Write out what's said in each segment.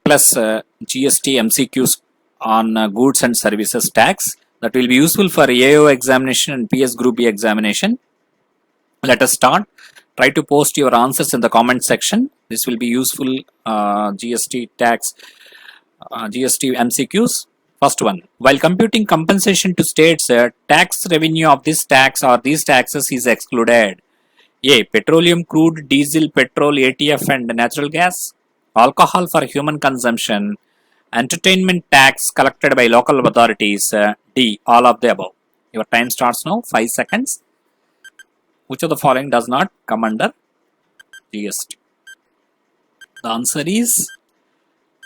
plus GST MCQs on goods and services tax that will be useful for AAO examination and PS Group B examination. Let us start. Try to post your answers in the comment section. This will be useful GST tax, GST MCQs. First one, while computing compensation to states, tax revenue of this tax or these taxes is excluded. A. Petroleum, crude, diesel, petrol, ATF and natural gas. Alcohol for human consumption. Entertainment tax collected by local authorities. D. All of the above. Your time starts now. 5 seconds. Which of the following does not come under GST? The answer is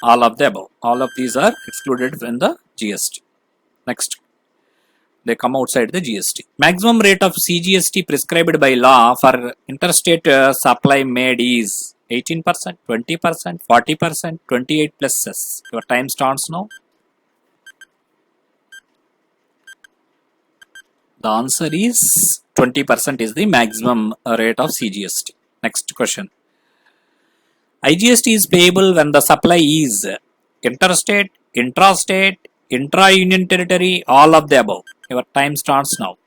all of the above. All of these are excluded from the GST. Next, they come outside the GST. Maximum rate of CGST prescribed by law for interstate supply made is 18%, 20%, 40%, 28 plus cess. Your time starts now. The answer is 20% is the maximum rate of CGST. Next question. IGST is payable when the supply is interstate, intrastate, intra-union territory, all of the above. Your time starts now.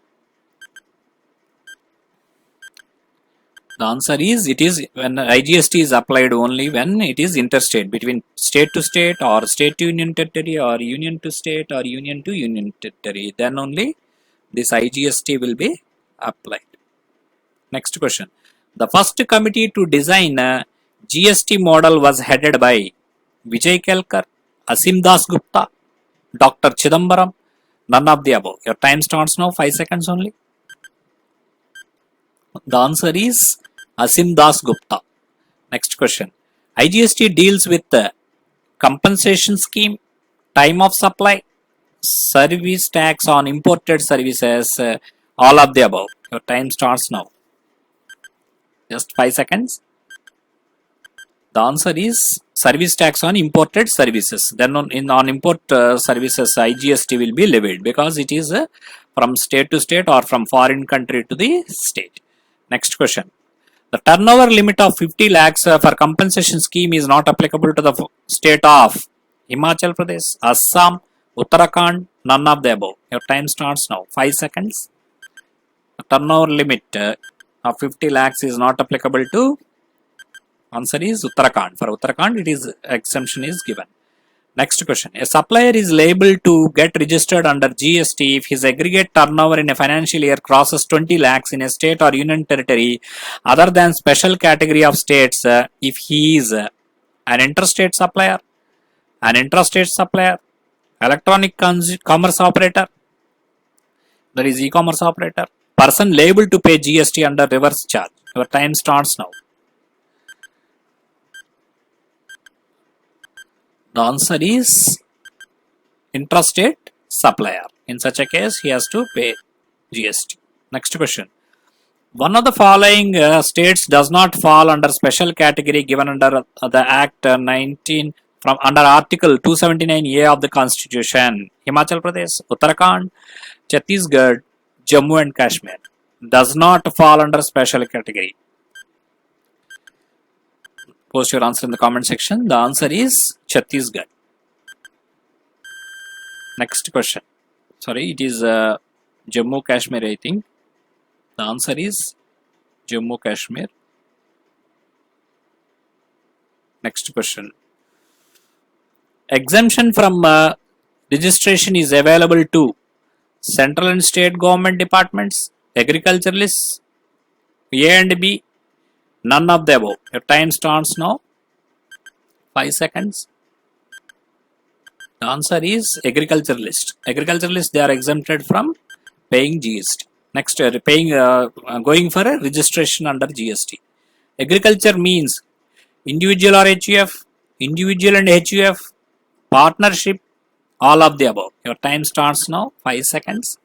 The answer is it is when IGST is applied only when it is interstate, between state to state or state to union territory or union to state or union to union territory. Then only this IGST will be applied. Next question. The first committee to design a GST model was headed by Vijay Kelkar, Asim Das Gupta, Dr. Chidambaram, none of the above. Your time starts now, 5 seconds only. The answer is Asim Das Gupta. Next question. IGST deals with the compensation scheme, time of supply, service tax on imported services, all of the above. Your time starts now. Just 5 seconds. The answer is service tax on imported services. Then on import services, IGST will be levied because it is from state to state or from foreign country to the state. Next question. The turnover limit of 50 lakhs for compensation scheme is not applicable to the state of Himachal Pradesh, Assam, Uttarakhand, none of the above. Your time starts now. 5 seconds. The turnover limit of 50 lakhs is not applicable to. Answer is Uttarakhand. For Uttarakhand, it is exemption is given. Next question. A supplier is liable to get registered under GST if his aggregate turnover in a financial year crosses 20 lakhs in a state or union territory other than special category of states if he is an interstate supplier, an intrastate supplier, electronic commerce operator, that is e-commerce operator, person liable to pay GST under reverse charge. Your time starts now. The answer is intrastate supplier. In such a case, he has to pay GST. Next question. One of the following states does not fall under special category given under the Act 19 from under Article 279A of the Constitution. Himachal Pradesh, Uttarakhand, Chhattisgarh, Jammu and Kashmir does not fall under special category. Post your answer in the comment section. The answer is Chhattisgarh. Next question. Sorry, it is Jammu Kashmir, I think. The answer is Jammu Kashmir. Next question. Exemption from registration is available to central and state government departments, agriculturalists, A and B, none of the above. Your time starts now. 5 seconds. The answer is agriculturalist. Agriculturalists, they are exempted from paying GST. Next, going for a registration under GST. Agriculture means individual or HUF, individual and HUF, partnership, all of the above. Your time starts now. 5 seconds.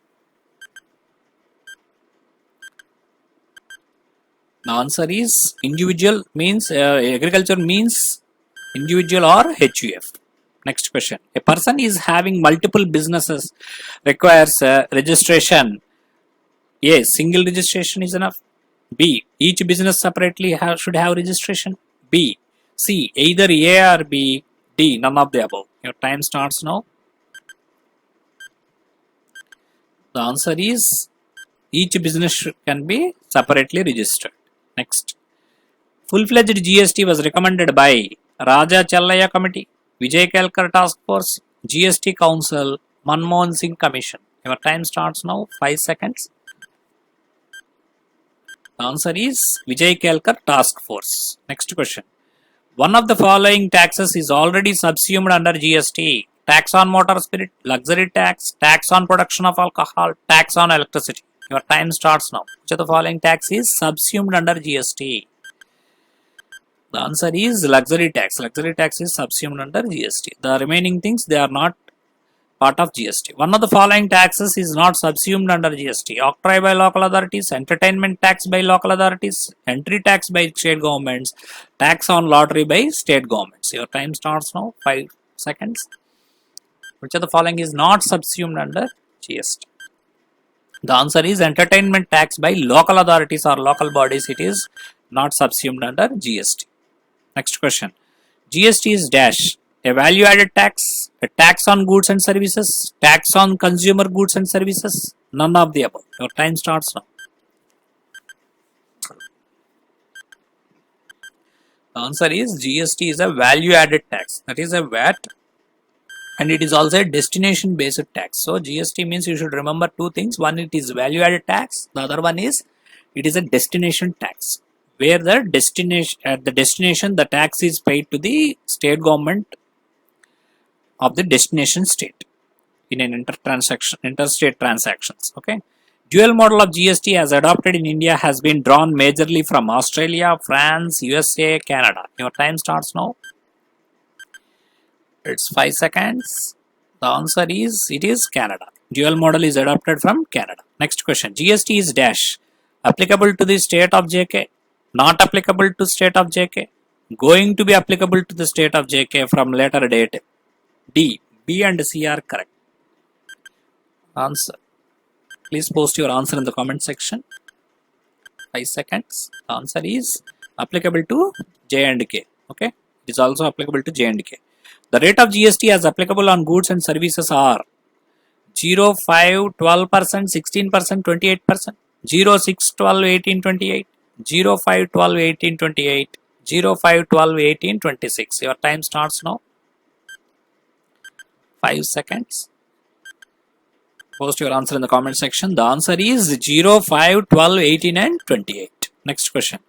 The answer is individual means agriculture means individual or HUF. Next question. A person is having multiple businesses requires registration. A. Single registration is enough. B. Each business separately should have registration. B. C. Either A or B. D. None of the above. Your time starts now. The answer is each business can be separately registered. Next. Full-fledged GST was recommended by Raja Challaya Committee, Vijay Kelkar Task Force, GST Council, Manmohan Singh Commission. Your time starts now. 5 seconds. The answer is Vijay Kelkar Task Force. Next question. One of the following taxes is already subsumed under GST. Tax on motor spirit, luxury tax, tax on production of alcohol, tax on electricity. Your time starts now. Which of the following tax is subsumed under GST? The answer is luxury tax. Luxury tax is subsumed under GST. The remaining things, they are not part of GST. One of the following taxes is not subsumed under GST. Octroi by local authorities, entertainment tax by local authorities, entry tax by state governments, tax on lottery by state governments. Your time starts now. 5 seconds. Which of the following is not subsumed under GST? The answer is entertainment tax by local authorities or local bodies. It is not subsumed under GST. Next question. GST is dash. A value added tax, a tax on goods and services, tax on consumer goods and services, none of the above. Your time starts now. The answer is GST is a value added tax. That is a VAT, and it is also a destination based tax. So GST means you should remember two things. One, it is value added tax. The other one is it is a destination tax, where the destination at the destination the tax is paid to the state government of the destination state in an interstate transactions. Okay. Dual model of GST as adopted in India has been drawn majorly from Australia, France, USA, Canada. Your time starts now. It's 5 seconds. The answer is it is Canada. Dual model is adopted from Canada. Next question. GST is dash. Applicable to the state of JK. Not applicable to state of JK. Going to be applicable to the state of JK from later date. D. B and C are correct. Answer. Please post your answer in the comment section. 5 seconds. The answer is applicable to J and K. Okay. It is also applicable to J and K. The rate of GST as applicable on goods and services are 0, 5, 12%, 16%, 28%, 0, 6, 12, 18, 28, 0, 5, 12, 18, 28, 0, 5, 12, 18, 26. Your time starts now. 5 seconds. Post your answer in the comment section. The answer is 0, 5, 12, 18 and 28. Next question.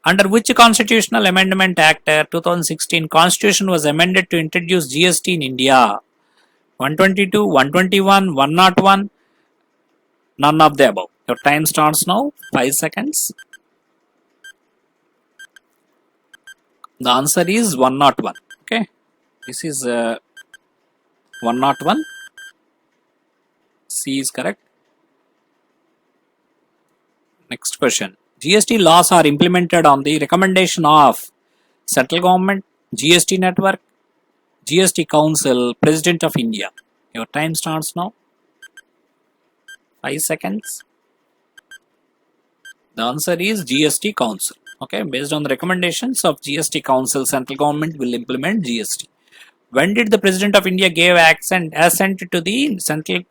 Under which Constitutional Amendment Act 2016 Constitution was amended to introduce GST in India? 122, 121, 101, none of the above. Your time starts now. 5 seconds. The answer is 101. Okay. This is 101. C is correct. Next question. GST laws are implemented on the recommendation of Central Government, GST Network, GST Council, President of India. Your time starts now. 5 seconds. The answer is GST Council. Okay, based on the recommendations of GST Council, Central Government will implement GST. When did the President of India give assent to the Central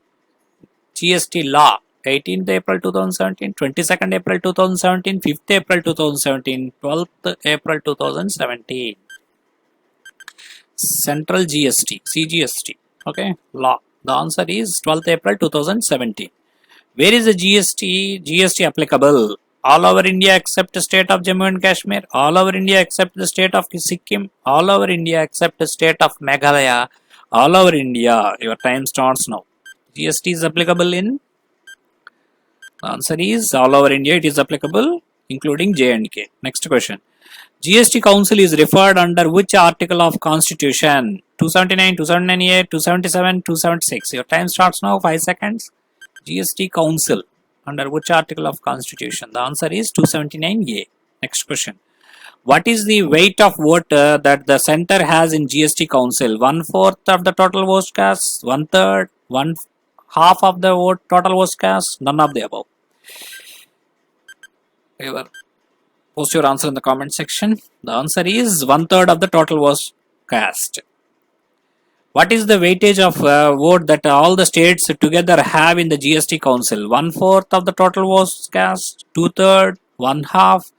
GST Law? 18th April 2017, 22nd April 2017, 5th April 2017, 12th April 2017. Central GST, CGST, okay, law. The answer is 12th April 2017. Where is the GST applicable? All over India except the state of Jammu and Kashmir, all over India except the state of Sikkim, all over India except the state of Meghalaya, all over India. Your time starts now. GST is applicable in, the answer is all over India it is applicable including J and K. Next question. GST Council is referred under which article of Constitution? 279, 278, 277, 276. Your time starts now. 5 seconds. GST Council under which article of Constitution? The answer is 279A. Next question. What is the weight of vote that the center has in GST Council? 1/4 of the total vote cast, 1/3, 1/2 of the vote total vote cast, none of the above. Post your answer in the comment section. The answer is 1/3 of the total vote cast. What is the weightage of vote that all the states together have in the GST Council? 1/4 of the total votes cast, 2/3, 1/2,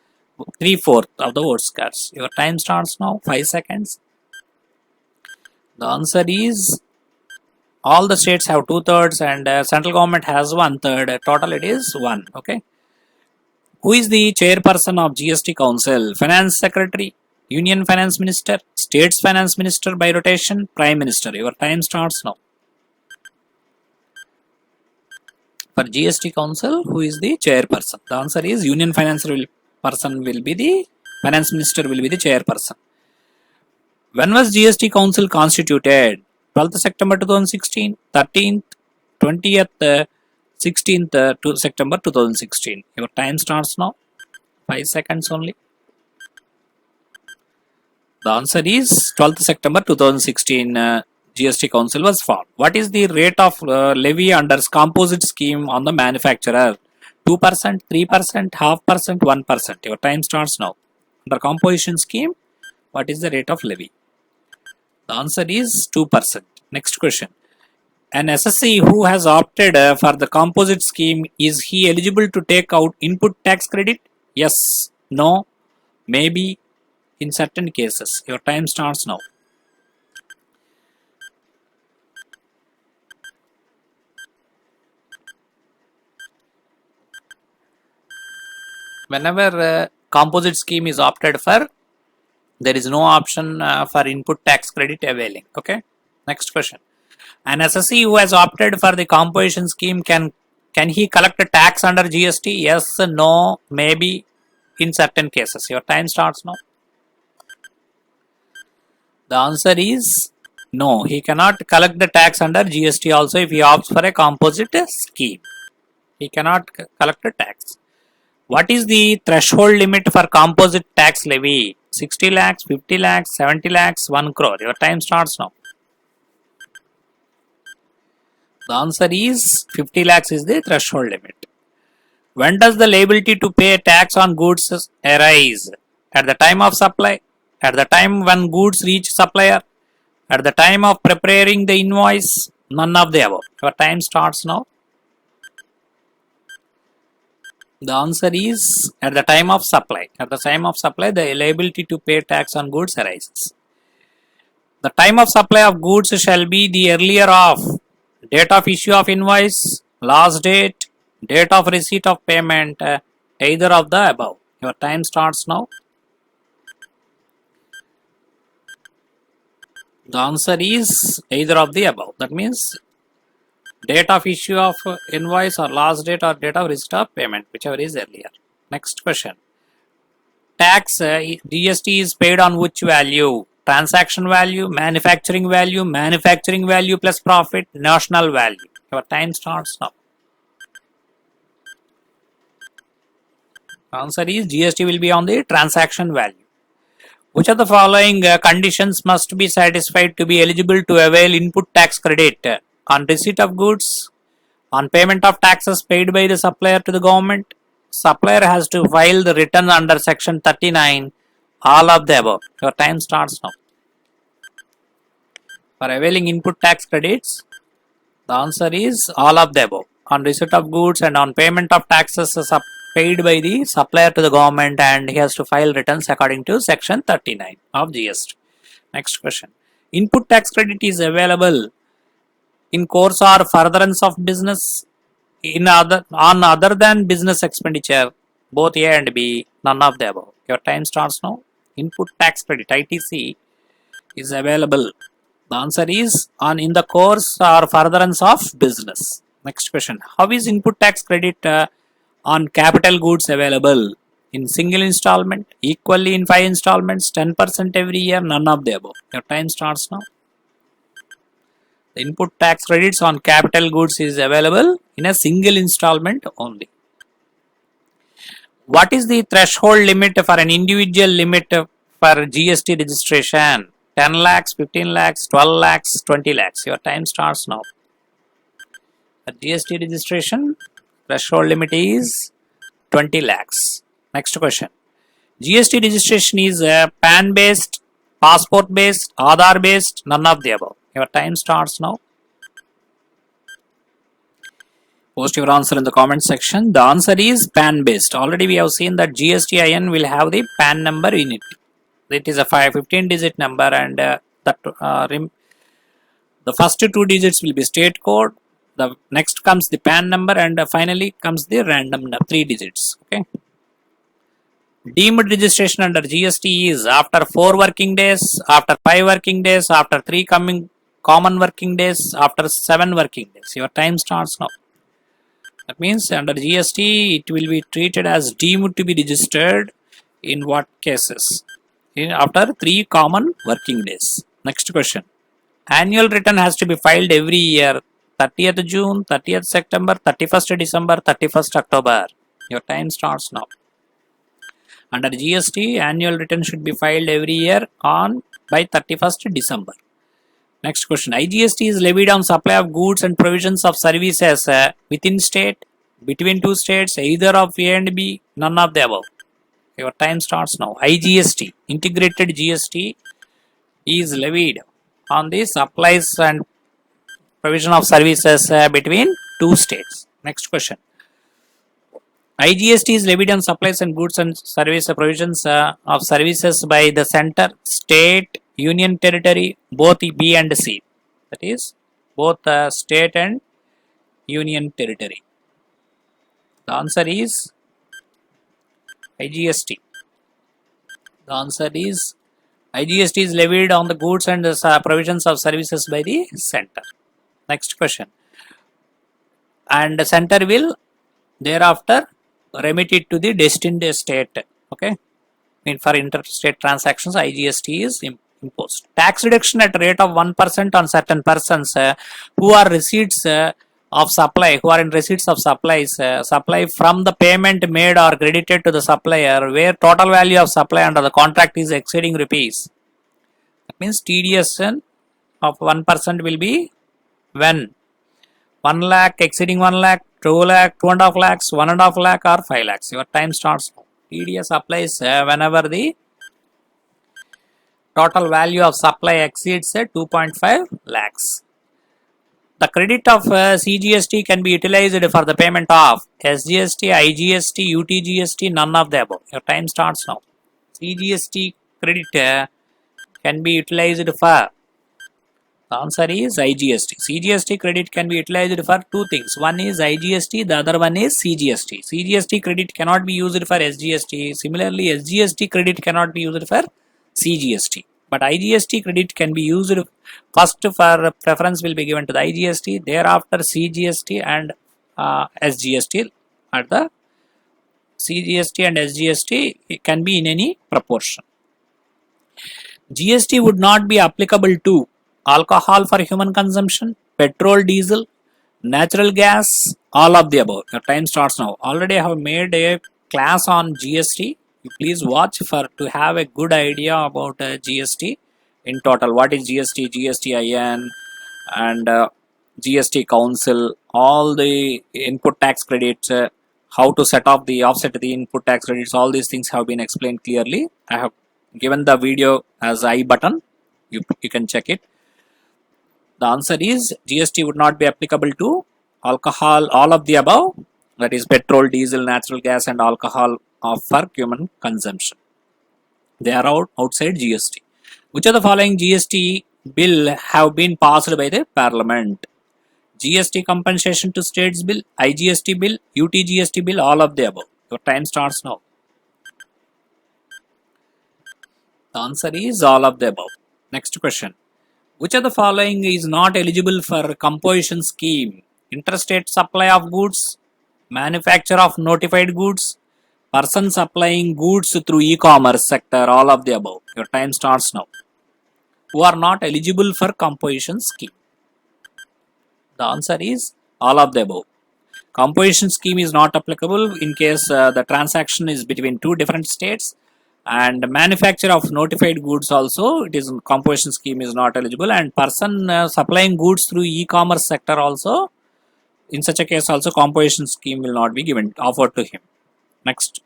3/4 of the votes cast. Your time starts now. 5 seconds. The answer is all the states have 2/3 and central government has 1/3. Total it is 1. Okay. Who is the chairperson of GST Council? Finance Secretary, Union Finance Minister, States Finance Minister by rotation, Prime Minister. Your time starts now. For GST Council, who is the chairperson? The answer is Union Finance Person will be the Finance Minister will be the chairperson. When was GST Council constituted? 12th September 2016, 13th, 20th, 16th September 2016. Your time starts now. 5 seconds only. The answer is 12th September 2016 GST Council was formed. What is the rate of levy under Composite Scheme on the manufacturer? 2%, 3%, 0.5%, 1%. Your time starts now. Under Composition Scheme, what is the rate of levy? The answer is 2%. Next question. An SSC who has opted for the Composite Scheme, is he eligible to take out input tax credit? Yes, no, maybe, in certain cases. Your time starts now. Whenever Composite Scheme is opted for, there is no option for input tax credit availing. Okay. Next question. An SSC who has opted for the Composition Scheme, can he collect a tax under GST? Yes, no, maybe, in certain cases. Your time starts now. The answer is no. He cannot collect the tax under GST also if he opts for a Composite Scheme. He cannot collect a tax. What is the threshold limit for composite tax levy? 60 lakhs, 50 lakhs, 70 lakhs, 1 crore. Your time starts now. The answer is 50 lakhs is the threshold limit. When does the liability to pay tax on goods arise? At the time of supply, at the time when goods reach supplier, at the time of preparing the invoice, none of the above. Your time starts now. The answer is at the time of supply. At the time of supply, the liability to pay tax on goods arises. The time of supply of goods shall be the earlier of date of issue of invoice, last date, date of receipt of payment, either of the above. Your time starts now. The answer is either of the above. That means date of issue of invoice or last date or date of receipt of payment, whichever is earlier. Next question. Tax GST is paid on which value? Transaction value, manufacturing value plus profit, national value. Your time starts now. Answer is GST will be on the transaction value. Which of the following conditions must be satisfied to be eligible to avail input tax credit? On receipt of goods, on payment of taxes paid by the supplier to the government, supplier has to file the return under section 39, all of the above. Your time starts now. For availing input tax credits, the answer is all of the above. On receipt of goods and on payment of taxes paid by the supplier to the government, and he has to file returns according to section 39 of GST. Next question. Input tax credit is available in course or furtherance of business, on other than business expenditure, both A and B, none of the above. Your time starts now. Input tax credit ITC is available. The answer is in the course or furtherance of business. Next question. How is input tax credit on capital goods available? In single installment, equally in 5 installments, 10% every year, none of the above. Your time starts now. The input tax credits on capital goods is available in a single installment only. What is the threshold limit for an individual limit for GST registration? 10 lakhs, 15 lakhs, 12 lakhs, 20 lakhs. Your time starts now. For GST registration, threshold limit is 20 lakhs. Next question. GST registration is PAN based, passport based, Aadhaar based, none of the above. Your time starts now. Post your answer in the comment section. The answer is PAN based. Already we have seen that GST IN will have the PAN number in it. It is a 15 digit number, and the first two digits will be state code. The next comes the PAN number, and finally comes the random 3 digits. Okay. Deemed registration under GST is after 4 working days, after 5 working days, after 3 common working days, after 7 working days. Your time starts now. That means under GST it will be treated as deemed to be registered in what cases? After 3 common working days. Next question. Annual return has to be filed every year. 30th June, 30th September, 31st December, 31st October. Your time starts now. Under GST, annual return should be filed every year by 31st December. Next question. IGST is levied on supply of goods and provisions of services within state, between two states, either of A and B, none of the above. Your time starts now. IGST, integrated GST, is levied on the supplies and provision of services between two states. Next question. IGST is levied on supplies and goods and service provisions of services by the center, state, union territory, both B and C. That is, both state and union territory. The answer is IGST. The answer is IGST is levied on the goods and provisions of services by the center. Next question. And the center will thereafter remit it to the destined state. Okay. For interstate transactions, IGST is imposed. Tax reduction at rate of 1% on certain persons who are receipts of supply, who are in receipts of supplies, supply from the payment made or credited to the supplier where total value of supply under the contract is exceeding rupees. That means TDS of 1% will be when 1 lakh exceeding 1 lakh, 2 lakh, 2.5 lakhs, 1.5 lakh or 5 lakhs. Your time starts now. TDS applies whenever the total value of supply exceeds 2.5 lakhs. The credit of CGST can be utilized for the payment of SGST, IGST, UTGST, none of the above. Your time starts now. CGST credit can be utilized for. The answer is IGST. CGST credit can be utilized for two things. One is IGST, the other one is CGST. CGST credit cannot be used for SGST. Similarly, SGST credit cannot be used for CGST. But IGST credit can be used first for preference will be given to the IGST, thereafter CGST and SGST. At the CGST and SGST it can be in any proportion. GST would not be applicable to alcohol for human consumption, petrol, diesel, natural gas, all of the above. Your time starts now. Already I have made a class on GST. You please watch to have a good idea about GST in total. What is GST, GST IN and GST Council, all the input tax credits, how to set off the offset the input tax credits, all these things have been explained clearly. I have given the video as I button. You can check it. The answer is GST would not be applicable to alcohol, all of the above, that is petrol, diesel, natural gas and alcohol for human consumption. They are outside GST. Which of the following GST bill have been passed by the Parliament? GST compensation to states bill, IGST bill, UTGST bill, all of the above. Your time starts now. The answer is all of the above. Next question. Which of the following is not eligible for composition scheme? Intrastate supply of goods, manufacture of notified goods, person supplying goods through e-commerce sector, all of the above. Your time starts now. Who are not eligible for composition scheme? The answer is all of the above. Composition scheme is not applicable in case the transaction is between two different states, and manufacture of notified goods also, it is composition scheme is not eligible, and person supplying goods through e-commerce sector also, in such a case also composition scheme will not be offered to him. Next.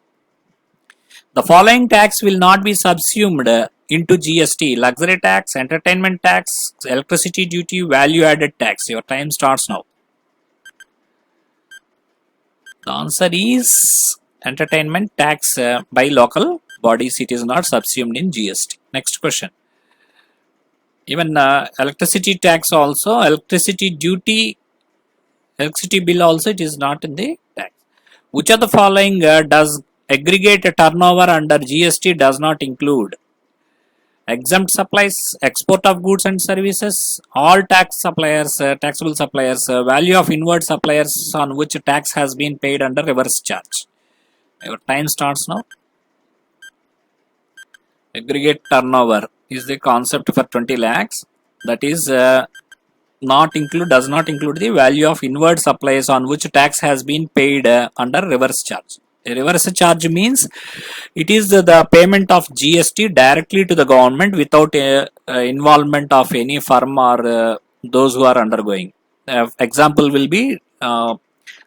The following tax will not be subsumed into GST: luxury tax, entertainment tax, electricity duty, value added tax. Your time starts now. The answer is entertainment tax by local bodies. It is not subsumed in GST. Next question. Even electricity tax also, electricity duty, electricity bill also, it is not in the tax. Which of the following does aggregate turnover under GST does not include? Exempt supplies, export of goods and services, all tax suppliers, taxable suppliers, value of inward suppliers on which tax has been paid under reverse charge. Your time starts now. Aggregate turnover is the concept for 20 lakhs. That is does not include the value of inward supplies on which tax has been paid under reverse charge. A reverse charge means it is the payment of GST directly to the government without involvement of any firm or those who are undergoing. Example will be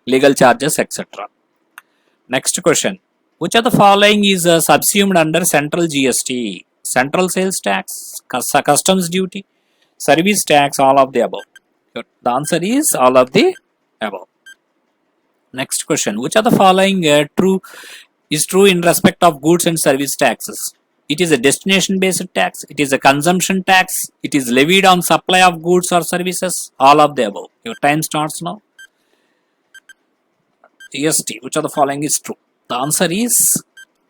legal charges, etc. Next question. Which of the following is subsumed under Central GST? Central sales tax, customs duty, service tax, all of the above. The answer is all of the above. Next question. Which of the following is true in respect of goods and service taxes? It is a destination based tax. It is a consumption tax. It is levied on supply of goods or services. All of the above. Your time starts now. GST. Which of the following is true? The answer is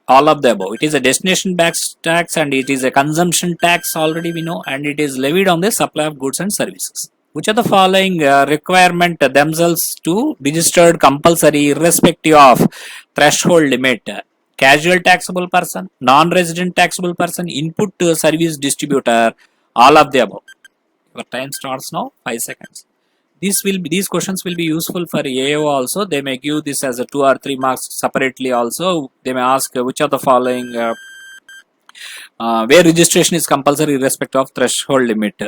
all of the above. It is a destination based tax and it is a consumption tax, already we know, and it is levied on the supply of goods and services. Which of the following requirement themselves to registered compulsory irrespective of threshold limit? Casual taxable person, non-resident taxable person, input service distributor, all of the above. Your time starts now, 5 seconds. These questions will be useful for AAO also. They may give this as a 2 or 3 marks separately also. They may ask which of the following where registration is compulsory irrespective of threshold limit.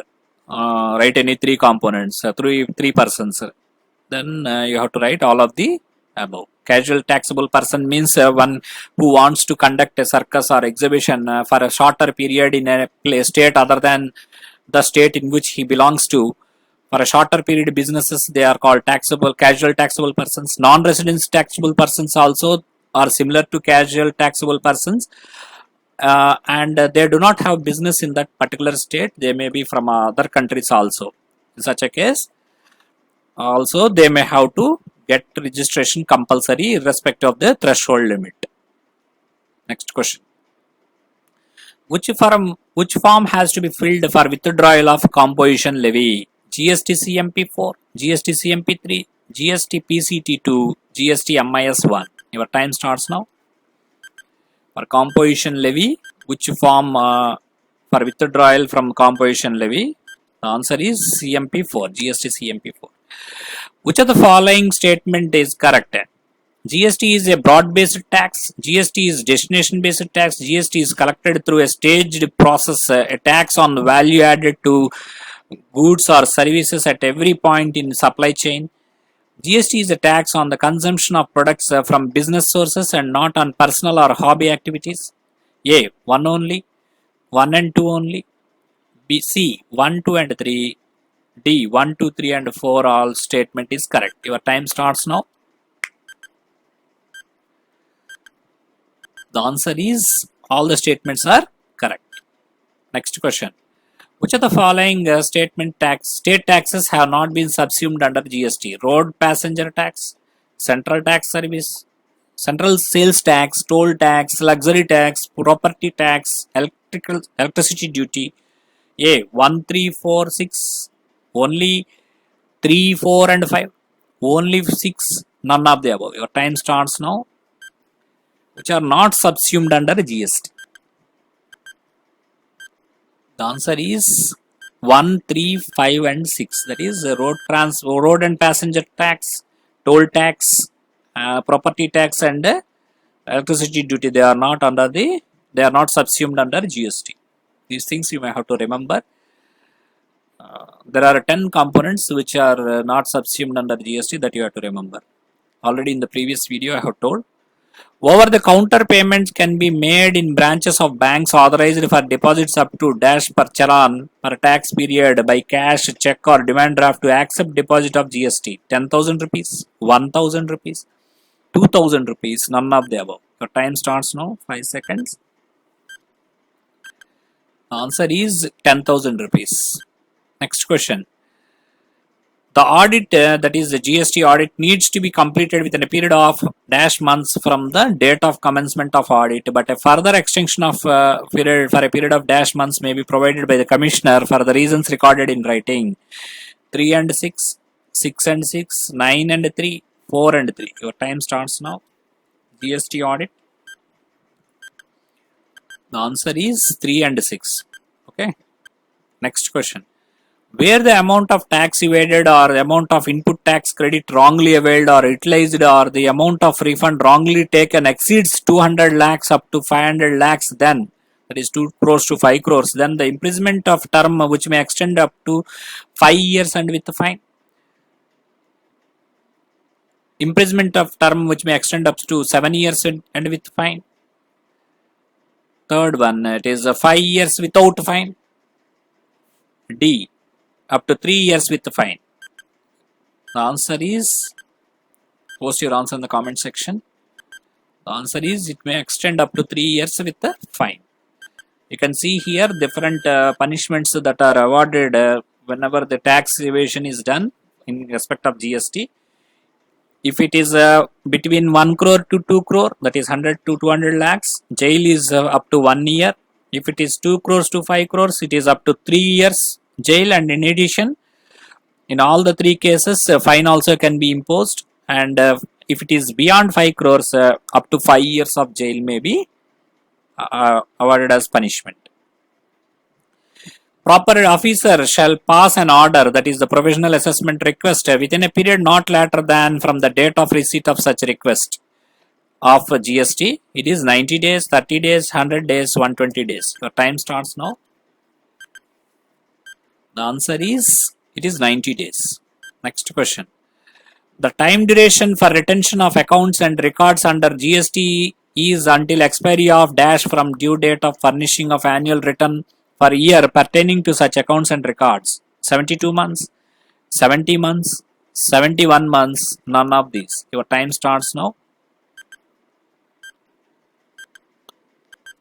Write any 3 components, three persons. Then you have to write all of the above. Casual taxable person means one who wants to conduct a circus or exhibition for a shorter period in a state other than the state in which he belongs to. For a shorter period businesses, they are called casual taxable persons. Non-resident taxable persons also are similar to casual taxable persons. And they do not have business in that particular state. They may be from other countries also. In such a case, also they may have to get registration compulsory irrespective of the threshold limit. Next question. Which form has to be filled for withdrawal of composition levy? GST CMP4, GST CMP3, GST PCT2, GST MIS1. Your time starts now. For composition levy, which form for withdrawal from composition levy? The answer is CMP4, GST CMP4. Which of the following statement is correct? GST is a broad-based tax. GST is destination-based tax. GST is collected through a staged process, a tax on value added to goods or services at every point in supply chain. GST is a tax on the consumption of products from business sources and not on personal or hobby activities. A. 1 only, 1 and 2 only. B. C. 1, 2 and 3. D. 1, 2, 3 and 4 all statement is correct. Your time starts now. The answer is all the statements are correct. Next question. Which of the following state taxes have not been subsumed under GST? Road passenger tax, central tax service, central sales tax, toll tax, luxury tax, property tax, electricity duty. A. 1, 3, 4, 6. Only 3, 4 and 5. Only 6. None of the above. Your time starts now. Which are not subsumed under GST. The answer is 1, 3, 5 and 6. That is road and passenger tax, toll tax, property tax and electricity duty. They are not subsumed under GST. These things you may have to remember. There are 10 components which are not subsumed under GST that you have to remember. Already in the previous video I have told. Over-the-counter payments can be made in branches of banks authorized for deposits up to dash per challan per tax period by cash, check or demand draft to accept deposit of GST. 10,000 rupees, 1,000 rupees, 2,000 rupees, none of the above. Your time starts now, 5 seconds. The answer is 10,000 rupees. Next question. The audit, that is the GST audit, needs to be completed within a period of dash months from the date of commencement of audit, but a further extension of period for a period of dash months may be provided by the Commissioner for the reasons recorded in writing. 3 and 6, 6 and 6, 9 and 3, 4 and 3. Your time starts now. GST audit. The answer is 3 and 6. Okay. Next question. Where the amount of tax evaded or the amount of input tax credit wrongly availed or utilized or the amount of refund wrongly taken exceeds 200 lakhs up to 500 lakhs, then that is 2 crores to 5 crores, then the imprisonment of term which may extend up to 5 years and with the fine. Imprisonment of term which may extend up to 7 years and with fine. Third one, it is 5 years without fine. D, up to 3 years with the fine. The answer is, post your answer in the comment section. The answer is, it may extend up to 3 years with the fine. You can see here different punishments that are awarded whenever the tax evasion is done in respect of GST. If it is between 1 crore to 2 crore, that is 100 to 200 lakhs, jail is up to 1 year. If it is 2 crores to 5 crores, it is up to 3 years jail, and in addition, in all the 3 cases, fine also can be imposed, and if it is beyond 5 crores, up to 5 years of jail may be awarded as punishment. Proper officer shall pass an order, that is the provisional assessment request, within a period not later than from the date of receipt of such request of GST. It is 90 days, 30 days, 100 days, 120 days. Your time starts now. The answer is, it is 90 days. Next question. The time duration for retention of accounts and records under GST is until expiry of dash from due date of furnishing of annual return per year pertaining to such accounts and records. 72 months, 70 months, 71 months, none of these. Your time starts now.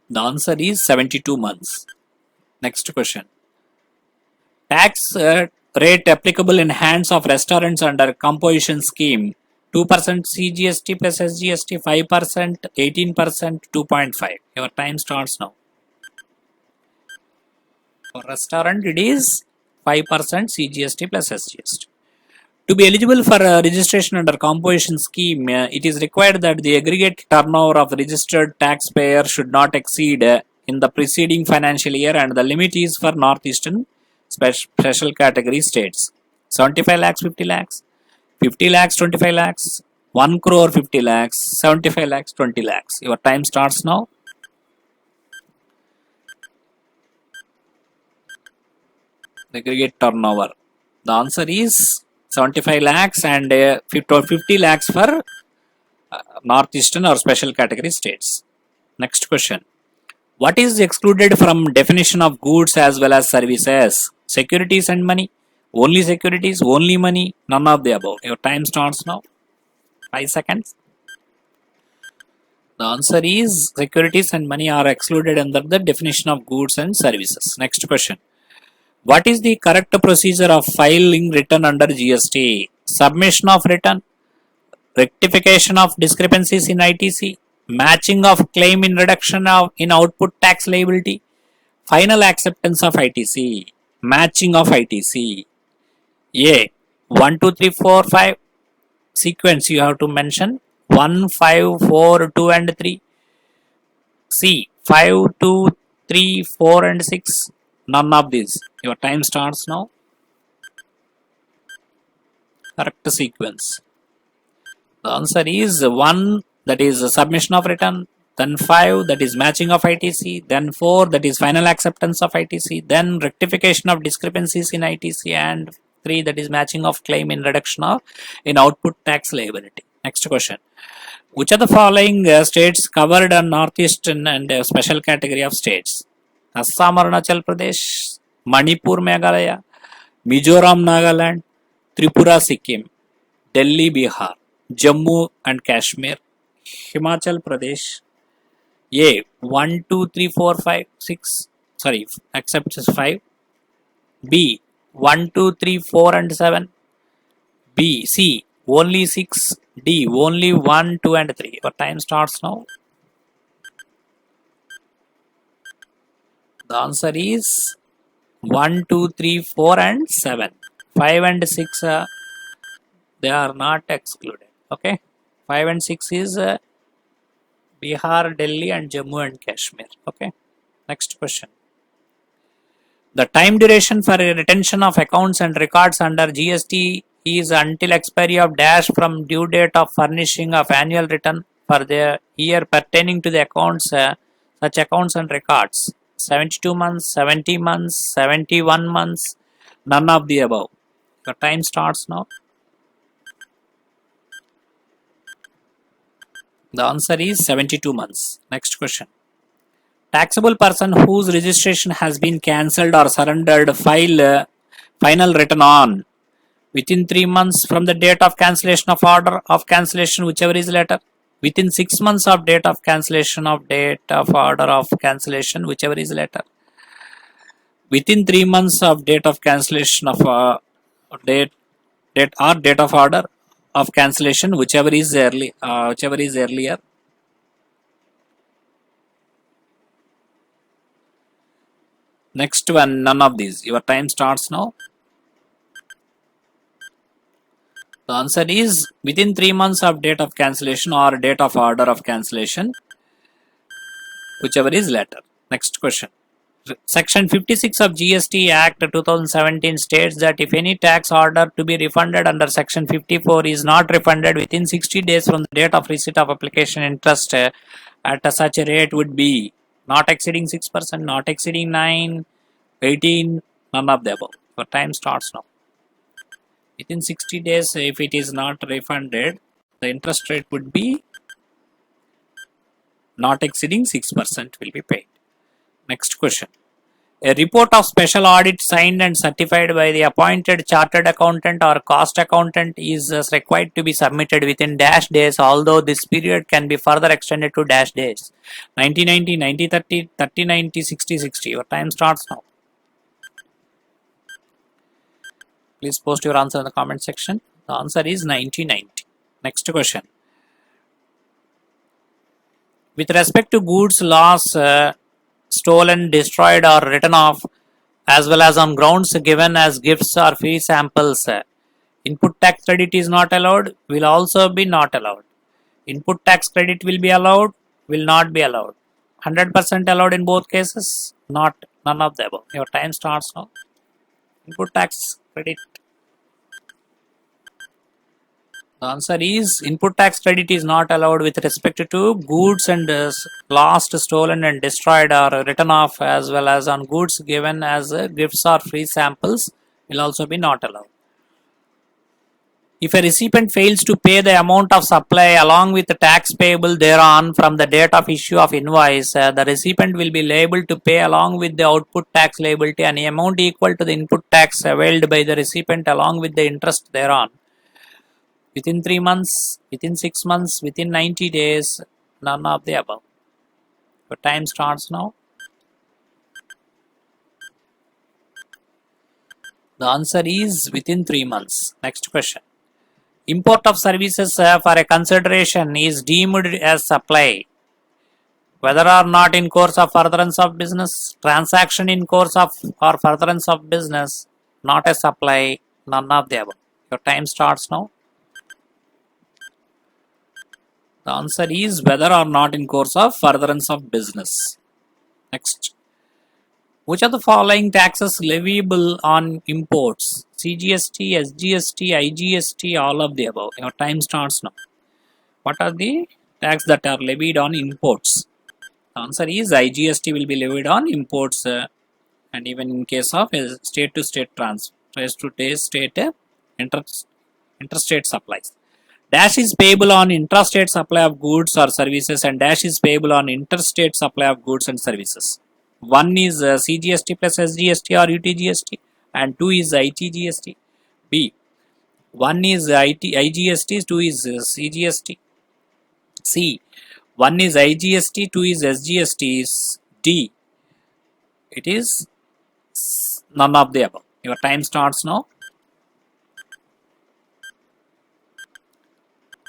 The answer is 72 months. Next question. Tax rate applicable in hands of restaurants under Composite Scheme: 2% CGST plus SGST, 5%, 18%, 2.5. Your time starts now. For restaurant, it is 5% CGST plus SGST. To be eligible for registration under Composite Scheme, it is required that the aggregate turnover of the registered taxpayer should not exceed in the preceding financial year, and the limit is for Northeastern special category states: 75 lakhs, 50 lakhs, 50 lakhs, 25 lakhs, 1 crore, 50 lakhs, 75 lakhs, 20 lakhs. Your time starts now. Aggregate turnover. The answer is 75 lakhs and 50 lakhs for Northeastern or special category states. Next question. What is excluded from definition of goods as well as services? Securities and money. Only securities, only money, none of the above. Your time starts now. 5 seconds. The answer is securities and money are excluded under the definition of goods and services. Next question. What is the correct procedure of filing return under GST? Submission of return, rectification of discrepancies in ITC, matching of claim in reduction in output tax liability, final acceptance of ITC, matching of ITC. A, 1, 2, 3, 4, 5 sequence you have to mention: 1, 5, 4, 2 and 3. C, 5, 2, 3, 4 and 6. None of these. Your time starts now. Correct sequence. The answer is 1, that is submission of return, then 5, that is matching of ITC, then 4, that is final acceptance of ITC, then rectification of discrepancies in ITC, and 3, that is matching of claim in reduction of in output tax liability. Next question. Which of the following states covered on northeastern and special category of states? Assam, Arunachal Pradesh, Manipur, Meghalaya, Mizoram, Nagaland, Tripura, Sikkim, Delhi, Bihar, Jammu and Kashmir, Himachal Pradesh. A 1, 2, 3, 4, 5, 6. Sorry, except 5. B 1, 2, 3, 4 and 7. B C only 6. D only 1, 2 and 3. Your time starts now. The answer is 1, 2, 3, 4 and 7. 5 and 6 they are not excluded. Okay. 5 and 6 is Bihar, Delhi and Jammu and Kashmir. Okay. Next question. The time duration for retention of accounts and records under GST is until expiry of dash from due date of furnishing of annual return for the year pertaining to the accounts, such accounts and records. 72 months, 70 months, 71 months, none of the above. The time starts now. The answer is 72 months. Next question. Taxable person whose registration has been cancelled or surrendered final return on within 3 months from the date of cancellation of order of cancellation, whichever is later. Within 6 months of date of cancellation of date of order of cancellation, whichever is later. Within 3 months of date of cancellation of date of order of cancellation, whichever is earlier. Next one, none of these. Your time starts now. The answer is within 3 months of date of cancellation or date of order of cancellation, whichever is later. Next question. Section 56 of GST Act 2017 states that if any tax order to be refunded under Section 54 is not refunded within 60 days from the date of receipt of application, interest at such a rate would be not exceeding 6%, not exceeding 9, 18, none of the above. Your time starts now. Within 60 days, if it is not refunded, the interest rate would be not exceeding 6% will be paid. Next question. A report of special audit signed and certified by the appointed chartered accountant or cost accountant is required to be submitted within dash days, although this period can be further extended to dash days. 90, 90, 90, 30, 30, 90, 60, 60. Your time starts now. Please post your answer in the comment section. The answer is 90, 90. Next question. With respect to goods lost, stolen, destroyed or written off, as well as on grounds given as gifts or free samples, input tax credit is not allowed, will also be not allowed. Input tax credit will be allowed, will not be allowed. 100% allowed in both cases, not none of the above. Your time starts now. Input tax credit. The answer is input tax credit is not allowed with respect to goods and lost, stolen and destroyed or written off, as well as on goods given as gifts or free samples will also be not allowed. If a recipient fails to pay the amount of supply along with the tax payable thereon from the date of issue of invoice, the recipient will be liable to pay along with the output tax liability an amount equal to the input tax availed by the recipient along with the interest thereon. Within 3 months, within 6 months, within 90 days, none of the above. Your time starts now. The answer is within 3 months. Next question. Import of services for a consideration is deemed as supply, whether or not in course of furtherance of business, transaction in course of or furtherance of business, not a supply, none of the above. Your time starts now. The answer is whether or not in course of furtherance of business. Next. Which of the following taxes leviable on imports? CGST, SGST, IGST, all of the above. Your time starts now. What are the taxes that are levied on imports? The answer is IGST will be levied on imports and even in case of state to state transfer, state to state interstate supplies. Dash is payable on intrastate supply of goods or services and dash is payable on interstate supply of goods and services. One is CGST plus SGST or UTGST and two is ITGST. B. One is IGST, two is CGST. C. One is IGST, two is SGST. D. It is none of the above. Your time starts now.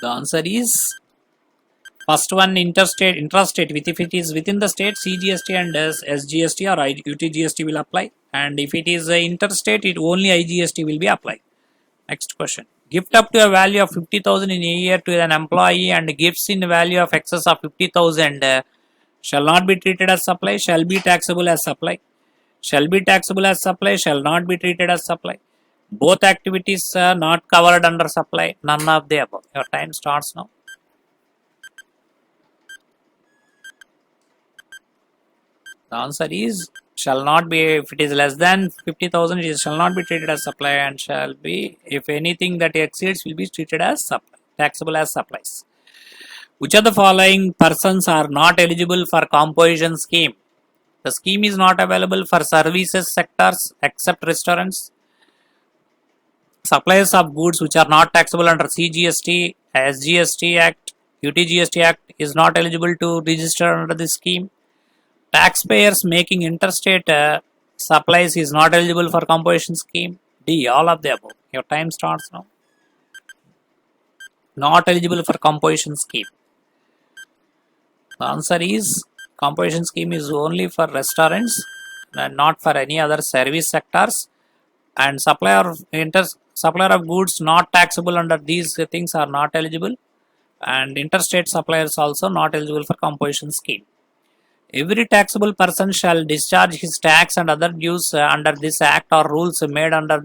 The answer is first one intrastate. If it is within the state, CGST and SGST or UTGST will apply, and if it is interstate, it only IGST will be applied. Next question. Gift up to a value of 50,000 in a year to an employee and gifts in value of excess of 50,000 shall not be treated as supply, shall be taxable as supply. Shall be taxable as supply, shall not be treated as supply. Both activities are not covered under supply, none of the above. Your time starts now. The answer is shall not be, if it is less than 50,000, it shall not be treated as supply and shall be, if anything that exceeds will be treated as supply, taxable as supplies. Which of the following persons are not eligible for composition scheme? The scheme is not available for services sectors except restaurants. Suppliers of goods which are not taxable under CGST, SGST Act, UTGST Act is not eligible to register under this scheme. Taxpayers making interstate supplies is not eligible for composition scheme. D. All of the above. Your time starts now. Not eligible for composition scheme. The answer is composition scheme is only for restaurants and not for any other service sectors, and supplier of goods not taxable under these things are not eligible, and interstate suppliers also not eligible for composition scheme. Every taxable person shall discharge his tax and other dues under this act or rules made under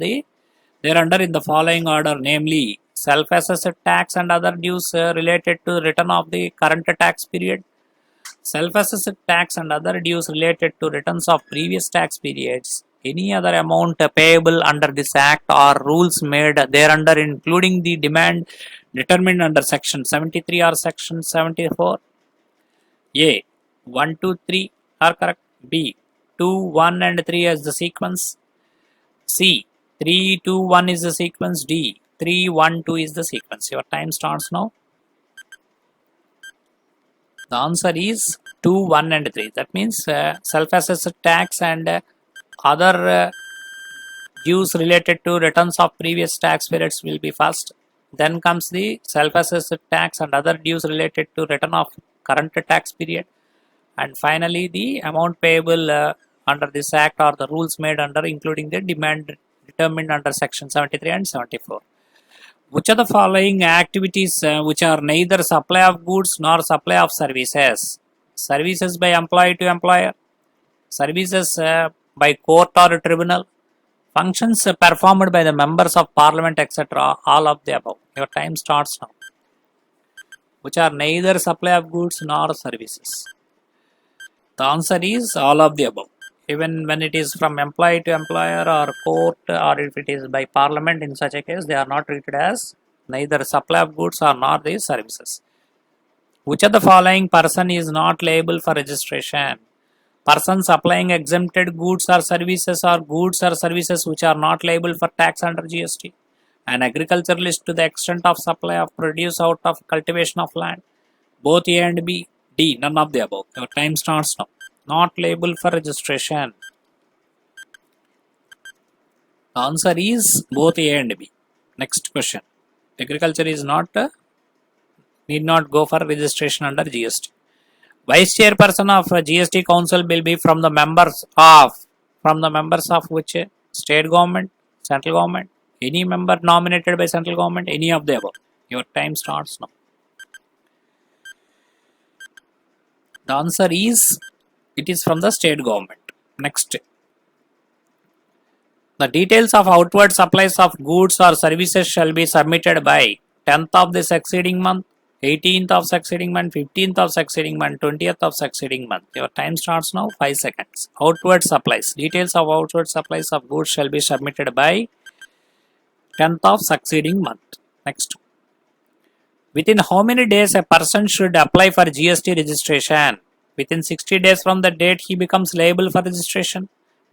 thereunder in the following order, namely self-assessed tax and other dues related to return of the current tax period, self-assessed tax and other dues related to returns of previous tax periods, any other amount payable under this act or rules made thereunder, including the demand determined under section 73 or section 74. A. 1, 2, 3 are correct. B. 2, 1 and 3 as the sequence. C. 3, 2, 1 is the sequence. D. 3, 1, 2 is the sequence. Your time starts now. The answer is 2, 1 and 3. That means self-assessed tax and other dues related to returns of previous tax periods will be first. Then comes the self-assessed tax and other dues related to return of current tax period. And finally, the amount payable under this act or the rules made under, including the demand determined under section 73 and 74. Which are the following activities which are neither supply of goods nor supply of services? Services by employee to employer, services by court or tribunal, functions performed by the members of parliament, etc. All of the above. Your time starts now. Which are neither supply of goods nor services? The answer is all of the above. Even when it is from employee to employer or court, or if it is by parliament, in such a case, they are not treated as neither supply of goods or nor the services. Which of the following person is not liable for registration? Person supplying exempted goods or services which are not liable for tax under GST. An agriculturist to the extent of supply of produce out of cultivation of land. Both A and B. D. None of the above. Your time starts now. Not liable for registration. The answer is both A and B. Next question. Agriculture is not need not go for registration under GST. Vice chairperson of GST Council will be from the members of which? State government, central government, any member nominated by central government, any of the above. Your time starts now. The answer is it is from the state government. Next. The details of outward supplies of goods or services shall be submitted by 10th of the succeeding month, 18th of succeeding month, 15th of succeeding month, 20th of succeeding month. Your time starts now, 5 seconds. Outward supplies. Details of outward supplies of goods shall be submitted by 10th of succeeding month. Next. Within how many days a person should apply for GST registration? Within 60 days from the date he becomes liable for registration.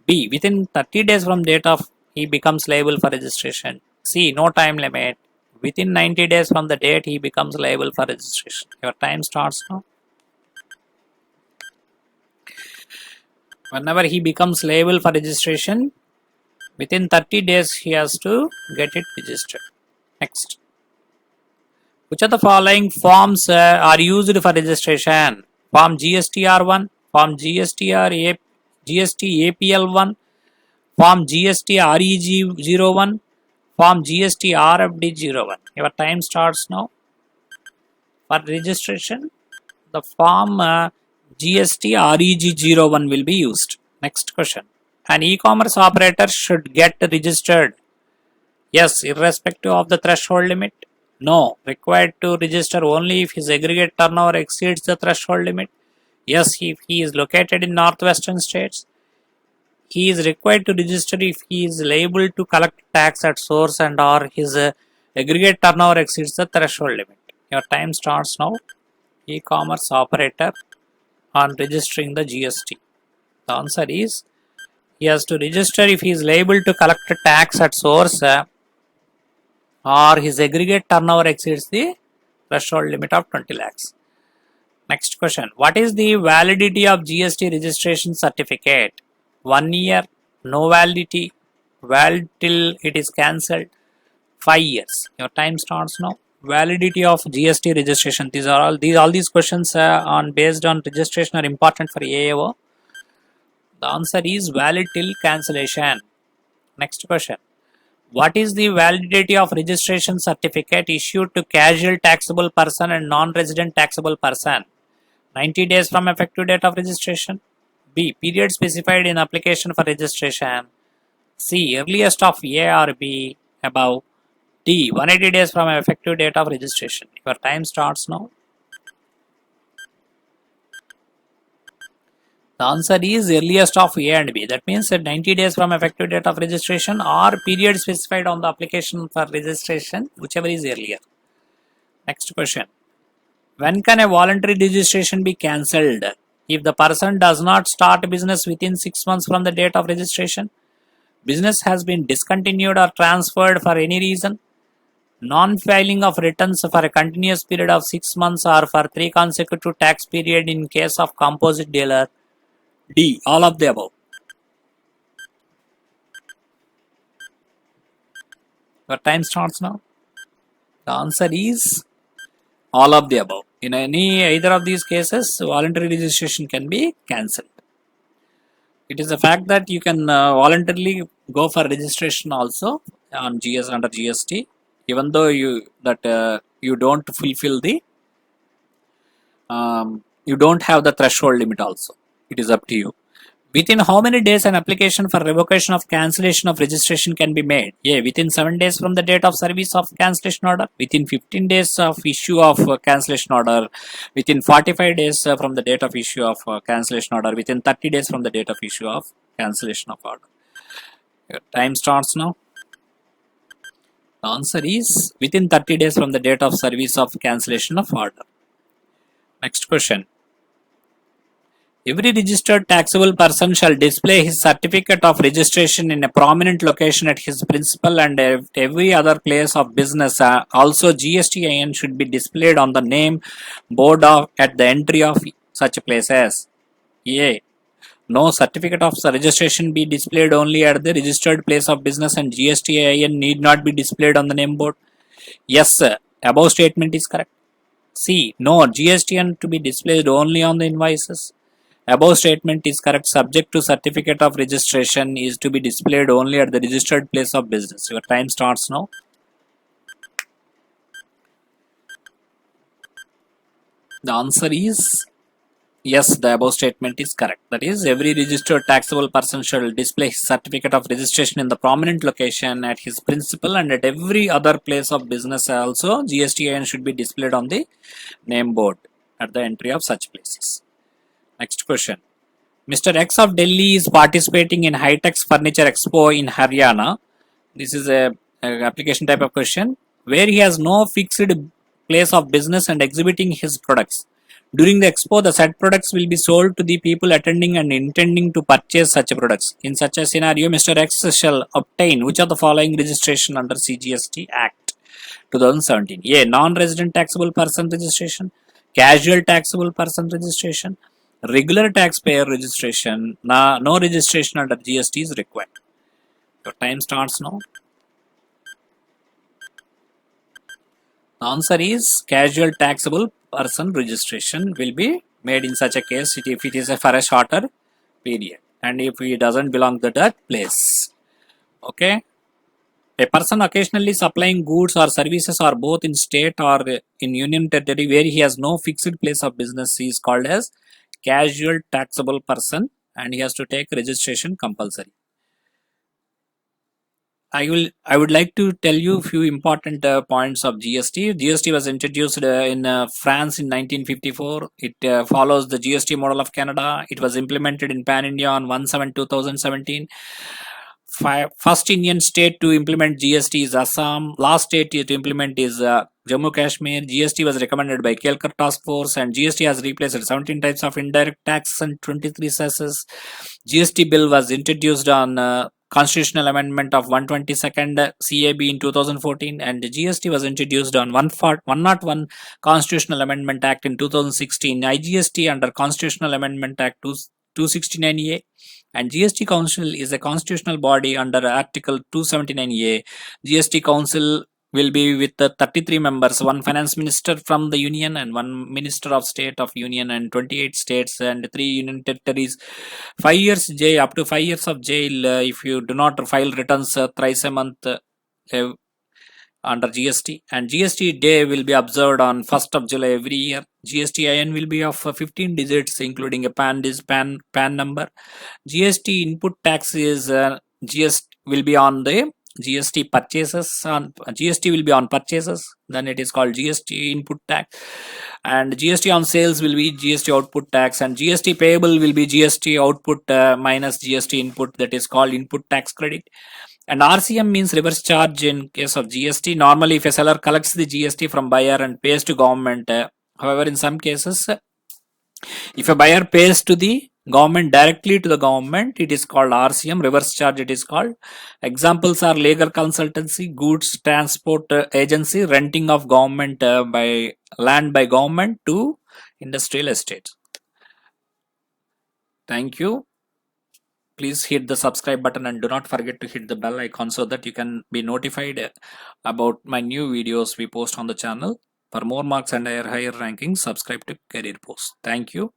B. Within 30 days from date of he becomes liable for registration. C. No time limit. Within 90 days from the date he becomes liable for registration. Your time starts now. Whenever he becomes liable for registration, within 30 days he has to get it registered. Next. Which of the following forms are used for registration? Form GSTR1, Form GST APL1, Form GST REG01, Form GST RFD01. Your time starts now. For registration, the form GST REG01 will be used. Next question. An e-commerce operator should get registered. Yes, irrespective of the threshold limit. No, required to register only if his aggregate turnover exceeds the threshold limit. Yes, if he is located in northwestern states. He is required to register if he is liable to collect tax at source and or his aggregate turnover exceeds the threshold limit. Your time starts now. E-commerce operator on registering the GST. The answer is he has to register if he is liable to collect tax at source or his aggregate turnover exceeds the threshold limit of 20 lakhs. Next question. What is the validity of GST registration certificate? 1 year, no validity, valid till it is cancelled, 5 years. Your time starts now. Validity of GST registration. All these questions based on registration are important for AAO. The answer is valid till cancellation. Next question. What is the validity of registration certificate issued to casual taxable person and non-resident taxable person? 90 days from effective date of registration. B. Period specified in application for registration. C. Earliest of A or B above. D. 180 days from effective date of registration. Your time starts now. The answer is earliest of A and B. That means 90 days from effective date of registration or period specified on the application for registration, whichever is earlier. Next question. When can a voluntary registration be cancelled? If the person does not start business within 6 months from the date of registration, business has been discontinued or transferred for any reason, non-filing of returns for a continuous period of 6 months or for 3 consecutive tax period in case of composite dealer. D. All of the above. Your time starts now. The answer is all of the above. In either of these cases, voluntary registration can be cancelled. It is a fact that you can voluntarily go for registration also on under GST, even though you don't fulfill the you don't have the threshold limit also. It is up to you. Within how many days an application for revocation of cancellation of registration can be made? A. Within 7 days from the date of service of cancellation order. Within 15 days of issue of cancellation order. Within 45 days from the date of issue of cancellation order. Within 30 days from the date of issue of cancellation of order. Your time starts now. The answer is within 30 days from the date of service of cancellation of order. Next question. Every registered taxable person shall display his certificate of registration in a prominent location at his principal and at every other place of business. Also, GST IN should be displayed on the name board at the entry of such places. A. No, certificate of registration be displayed only at the registered place of business and GST IN need not be displayed on the name board. Yes, sir. Above statement is correct. C. No, GST IN to be displayed only on the invoices. Above statement is correct. Subject to certificate of registration is to be displayed only at the registered place of business. Your time starts now. The answer is yes, the above statement is correct. That is, every registered taxable person shall display his certificate of registration in the prominent location at his principal and at every other place of business. Also, GST IN should be displayed on the name board at the entry of such places. Next question. Mr. X of Delhi is participating in High-Tex Furniture Expo in Haryana. This is a application type of question where he has no fixed place of business and exhibiting his products. During the expo, the said products will be sold to the people attending and intending to purchase such products. In such a scenario, Mr. X shall obtain which of the following registration under CGST Act 2017? A. Non-resident taxable person registration, casual taxable person registration, regular taxpayer registration. No registration under GST is required. Your time starts now. The answer is casual taxable person registration will be made in such a case if it is for a shorter period and if it doesn't belong to that place. Okay. A person occasionally supplying goods or services or both in state or in union territory where he has no fixed place of business is called as casual taxable person and he has to take registration compulsory. I would like to tell you a few important points of GST. GST was introduced in France in 1954. It follows the GST model of Canada. It was implemented in Pan India on 1/7/2017. First Indian state to implement GST is Assam. Last state to implement is Jammu Kashmir. GST was recommended by Kelkar Task Force and GST has replaced 17 types of indirect tax and 23 cesses. GST bill was introduced on Constitutional Amendment of 122nd CAB in 2014 and GST was introduced on 101 Constitutional Amendment Act in 2016. IGST under Constitutional Amendment Act 269A and GST Council is a constitutional body under Article 279A. GST Council will be with 33 members, one finance minister from the union and one minister of state of union and 28 states and 3 union territories. 5 years jail, up to 5 years of jail if you do not file returns thrice a month under GST, and GST day will be observed on 1st of July every year. GST IN will be of 15 digits including a PAN number. GST input tax is GST will be on the GST purchases on GST will be on purchases, then it is called GST input tax, and GST on sales will be GST output tax, and GST payable will be GST output minus GST input, that is called input tax credit. And RCM means reverse charge in case of GST. Normally if a seller collects the GST from buyer and pays to government, however in some cases if a buyer pays to the government directly to the government, it is called RCM, reverse charge it is called. Examples are legal consultancy, goods transport agency, renting of government by land by government to industrial estates. Thank you. Please hit the subscribe button and do not forget to hit the bell icon so that you can be notified about my new videos we post on the channel. For more marks and higher rankings, subscribe to Career Post. Thank you.